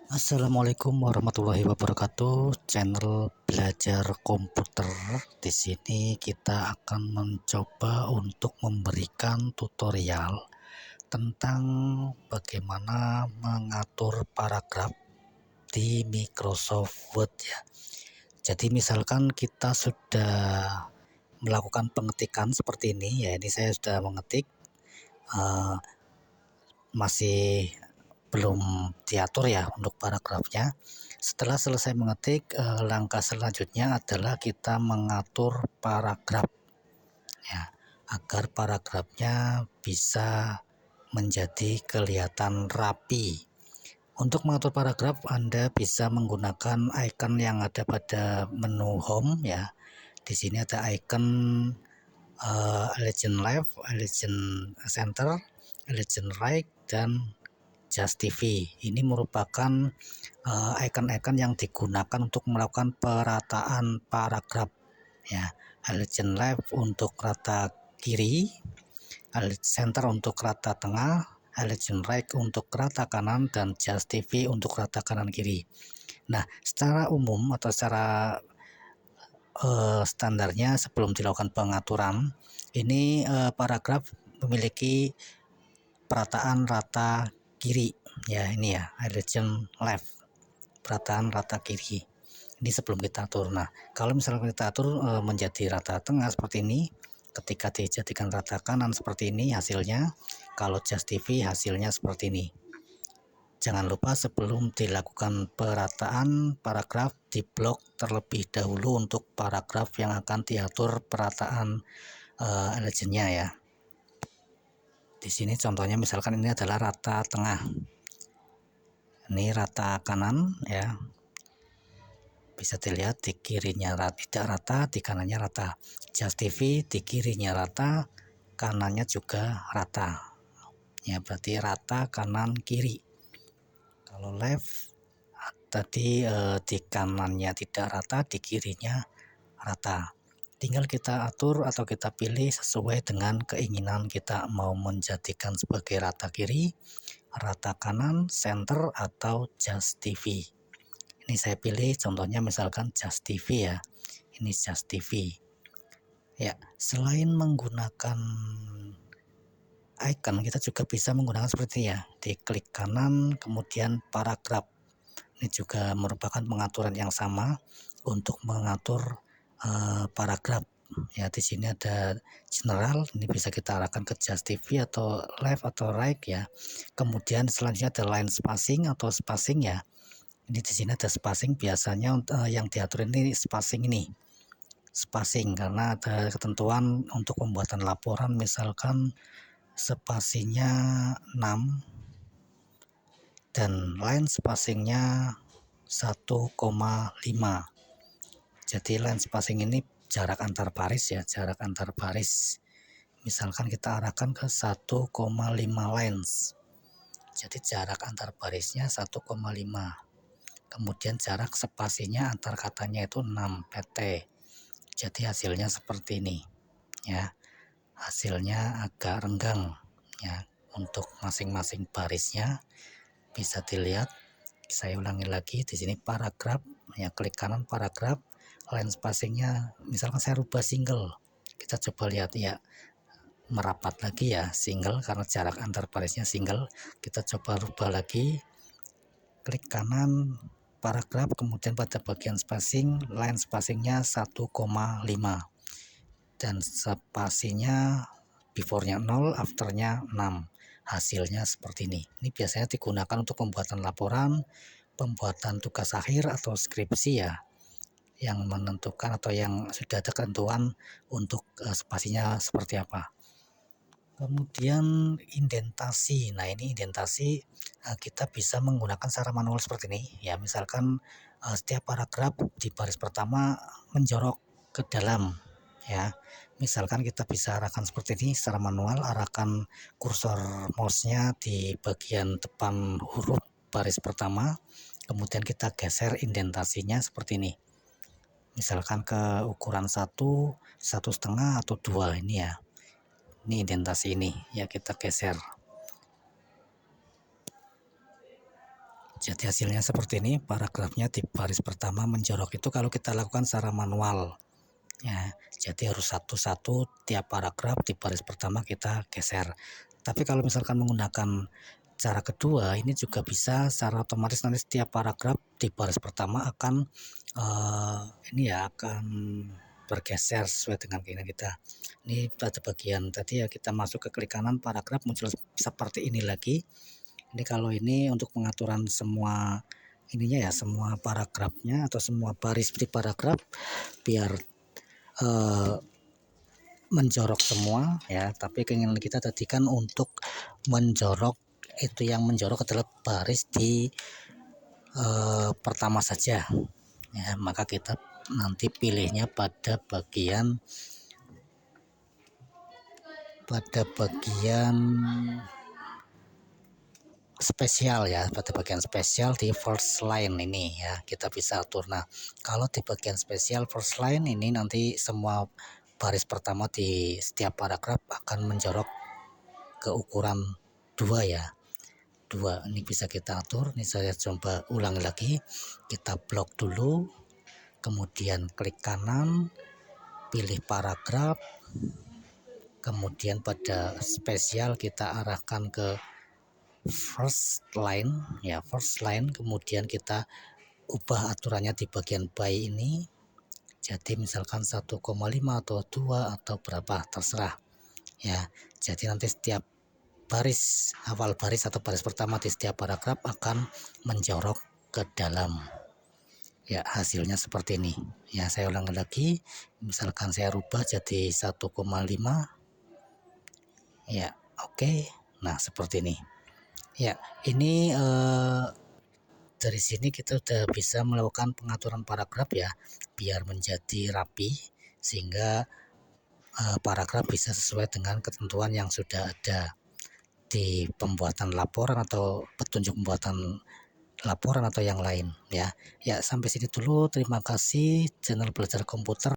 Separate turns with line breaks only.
Assalamualaikum warahmatullahi wabarakatuh. Channel belajar komputer. Di sini kita akan mencoba untuk memberikan tutorial tentang bagaimana mengatur paragraf di Microsoft Word ya. Jadi misalkan kita sudah melakukan pengetikan seperti ini ya. Ini saya sudah mengetik, masih belum diatur ya untuk paragrafnya. Setelah selesai mengetik, langkah selanjutnya adalah kita mengatur paragraf ya, agar paragrafnya bisa menjadi kelihatan rapi. Untuk mengatur paragraf, Anda bisa menggunakan icon yang ada pada menu home ya. Di sini ada icon Legend Left, Legend Center, Legend Right, dan Just TV. Ini merupakan icon-icon yang digunakan untuk melakukan perataan paragraf ya. Legend Left untuk rata kiri, Center untuk rata tengah, Legend Right untuk rata kanan, dan Just TV untuk rata kanan kiri. Nah, secara umum atau secara standarnya sebelum dilakukan pengaturan, ini paragraf memiliki perataan rata kiri ya. Ini ya, Legend Left, perataan rata kiri. Ini sebelum kita atur. Nah, kalau misalnya kita atur menjadi rata tengah seperti ini, ketika dijadikan rata kanan seperti ini hasilnya. Kalau Just TV hasilnya seperti ini. Jangan lupa sebelum dilakukan perataan paragraf, diblok terlebih dahulu untuk paragraf yang akan diatur perataan legendnya ya. Di sini contohnya misalkan ini adalah rata tengah. Ini rata kanan ya. Bisa dilihat di kirinya tidak rata, di kanannya rata. Just TV di kirinya rata, kanannya juga rata. Ya, berarti rata kanan kiri. Kalau left tadi di kanannya tidak rata, di kirinya rata. Tinggal kita atur atau kita pilih sesuai dengan keinginan kita, mau menjadikan sebagai rata kiri, rata kanan, center, atau Just TV. Ini saya pilih contohnya misalkan Just TV ya. Ini Just TV. Ya, selain menggunakan icon, kita juga bisa menggunakan seperti ya. Diklik kanan, kemudian paragraf. Ini juga merupakan pengaturan yang sama untuk mengatur paragraf. Ya, di sini ada general, ini bisa kita arahkan ke Just TV atau left atau right ya. Kemudian selanjutnya ada line spacing atau spacing ya. Ini di sini ada spacing, biasanya yang diatur ini spacing ini. Spacing karena ada ketentuan untuk pembuatan laporan, misalkan spasinya 6 dan line spacingnya 1,5. Jadi line spacing ini jarak antar baris ya, jarak antar baris. Misalkan kita arahkan ke 1,5 lines. Jadi jarak antar barisnya 1,5. Kemudian jarak spasinya antar katanya itu 6 pt. Jadi hasilnya seperti ini ya. Hasilnya agak renggang ya. Untuk masing-masing barisnya bisa dilihat. Saya ulangi lagi, di sini paragraf ya, klik kanan paragraf, line spacingnya misalkan saya rubah single. Kita coba lihat ya, merapat lagi ya, single karena jarak antar barisnya single. Kita coba rubah lagi, klik kanan paragraf, kemudian pada bagian spacing, line spacingnya 1,5 dan spasinya before-nya 0, after-nya 6. Hasilnya seperti ini. Ini biasanya digunakan untuk pembuatan laporan, pembuatan tugas akhir atau skripsi ya, yang menentukan atau yang sudah ada ketentuan untuk spasinya seperti apa. Kemudian indentasi. Nah, ini indentasi kita bisa menggunakan secara manual seperti ini ya. Misalkan setiap paragraf di baris pertama menjorok ke dalam ya. Misalkan kita bisa arahkan seperti ini secara manual, arahkan kursor mouse-nya di bagian depan huruf baris pertama, kemudian kita geser indentasinya seperti ini. Misalkan ke ukuran 1,5 atau 2 ini ya. Ini indentasi ini ya, kita geser. Jadi hasilnya seperti ini, paragrafnya di baris pertama menjorok itu kalau kita lakukan secara manual. Ya, jadi harus satu-satu tiap paragraf di baris pertama kita geser. Tapi kalau misalkan menggunakan cara kedua, ini juga bisa secara otomatis nanti setiap paragraf di baris pertama akan akan bergeser sesuai dengan keinginan kita. Ini pada bagian tadi ya, kita masuk ke klik kanan, paragraf muncul seperti ini lagi. Ini kalau ini untuk pengaturan semua ininya ya, semua paragrafnya atau semua baris di paragraf biar menjorok semua ya. Tapi keinginan kita tadi kan untuk menjorok, itu yang menjorok adalah baris di pertama saja ya, maka kita nanti pilihnya pada bagian spesial ya, pada bagian spesial di first line ini ya, kita bisa atur. Nah, kalau di bagian spesial first line ini nanti semua baris pertama di setiap paragraf akan menjorok ke ukuran 2 ya, 2. Ini bisa kita atur. Ini saya coba ulangi lagi, kita blok dulu, kemudian klik kanan, pilih paragraf, kemudian pada spesial kita arahkan ke first line ya, first line. Kemudian kita ubah aturannya di bagian by ini, jadi misalkan 1,5 atau 2 atau berapa terserah ya. Jadi nanti setiap baris, awal baris atau baris pertama di setiap paragraf akan menjorok ke dalam ya. Hasilnya seperti ini ya. Saya ulangi lagi, misalkan saya rubah jadi 1,5 ya. Oke, nah seperti ini ya. Ini dari sini kita sudah bisa melakukan pengaturan paragraf ya, biar menjadi rapi sehingga paragraf bisa sesuai dengan ketentuan yang sudah ada di pembuatan laporan atau petunjuk pembuatan laporan atau yang lain ya. Ya, sampai sini dulu. Terima kasih channel Belajar Komputer.